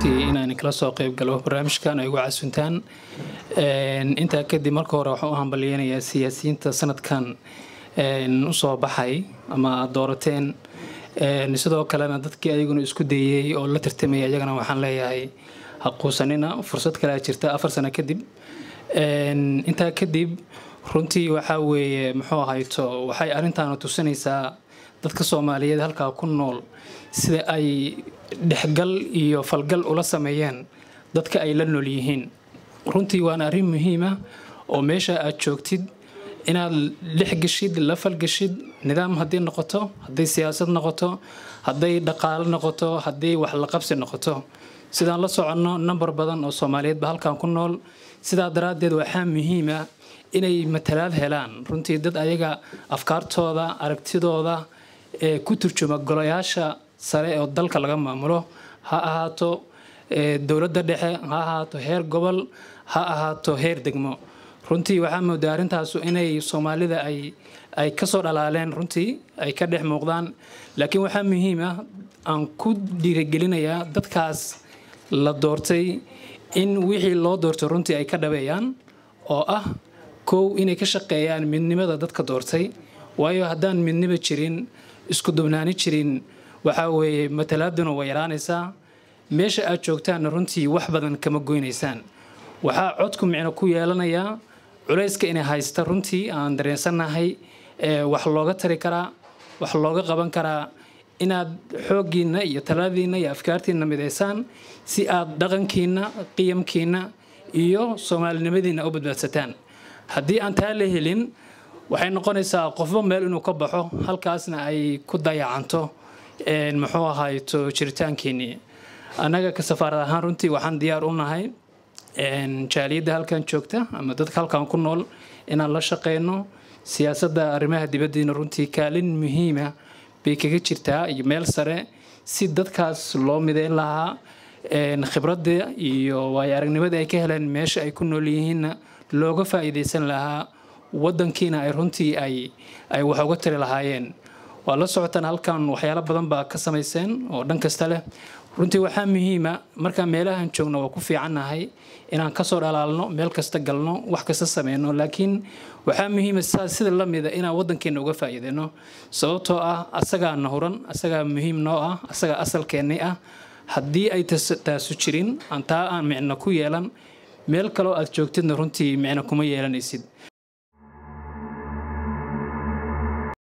inaan kala soo qayb galo barnaamijkan ay ugu caasuntaan inta kadib marka hore waxaan u hambalyeeynaa siyaasiyiinta sanadkan u soo baxay ama doorateen sidoo kalena dadkii ayaguna isku dayay oo la tartamay ayagana waxaan leeyahay haquusanina fursad kale jirta 4 sano kadib inta kadib runtii waxa weeye muxuu ahayto waxay arintan tusinaysaa dadka Soomaaliyeed halka ku nool sida ay dhexgal iyo falgal ula sameeyeen dadka ay la nool yihiin runtii waan arin muhiim ah oo meesha aad joogtid inaad lix gashid la falgashid nidaam hadii noqoto hadii siyaasad noqoto hadii dhaqaale noqoto hadii wax la qabsi noqoto sidaan la socono number badan oo Soomaaliyeed halkan ku nool sida daraadeed waxa muhiim ah inay matalaad helaan runtii dad ayaga afkaartooda aragtidooda ku turjuma golayaasha sare oo dalka laga maamulo ha ahaato dawladda dhexe ha ahaato heer gobol ha ahaato heer degmo runtii waxa moodaa arintaas inay Soomaalida ay ka soo dhalaaleen runtii ay ka dhex muuqdaan laakiin waxa muhiim ah aan ku dhiirigelinayaa dadkaas la doortay in wixii loo doorto runtii ay ka dhabeeyaan oo ah koow inay ka shaqeeyaan midnimada dadka doortay waayo haddaan midnimo jirin isku dubnaani jirin waxa weeye matalaaduna way yaraanaysaa meesha aad joogtaan runtii wax badan kama goynaysaan waxa codku micno ku yeelanaya culayska inay haysta runtii aan dareensanahay wax looga tari karaa wax looga qaban karaa inaad xoogiina iyo talaadiina iyo afkaartiina mideysaan si aad dhaqankiina qiyamkiina iyo Soomaalinimadiina u badbaadsataan haddii aan taa la helin waxay noqonaysaa qofba meel inuu ka baxo halkaasna ay ku dayacanto muxuu ahayto jiritaankiini anaga ka safaarad ahaan runtii waxaan diyaar u nahay jaaliyada halkan joogta ama dadka halkan ku nool inaan la shaqeyno siyaasadda arrimaha dibadda runtii kaalin muhiim ah bay kaga jirtaa iyo meel sare si dadkaas loo mideyn lahaa khibradda iyo waay aragnimada ay ka heleen meesha ay ku nool yihiin looga faa'iideysan lahaa wadankiina ay runtii ay wax uga tiri lahaayeen waa la socotaan halkan waxyaalo badan baa ka sameeyeen oo dhan kasta leh runtii waxa muhiim ah marka meelahan joogno waa ku fiicanahay inaan ka soo dhalaalno meel kasta galno wax kasta sameeyno laakiin waxa muhiim ah sida la mid ah inaan wadankeena uga faa'iideyno sababtoo ah asaga nahuran asaga muhiim noo ah asaga asalkeena ah haddii ay taasu jirin anta aan micno ku yeelan meel kale aad joogtidna runtii micno kuma yeelanaysid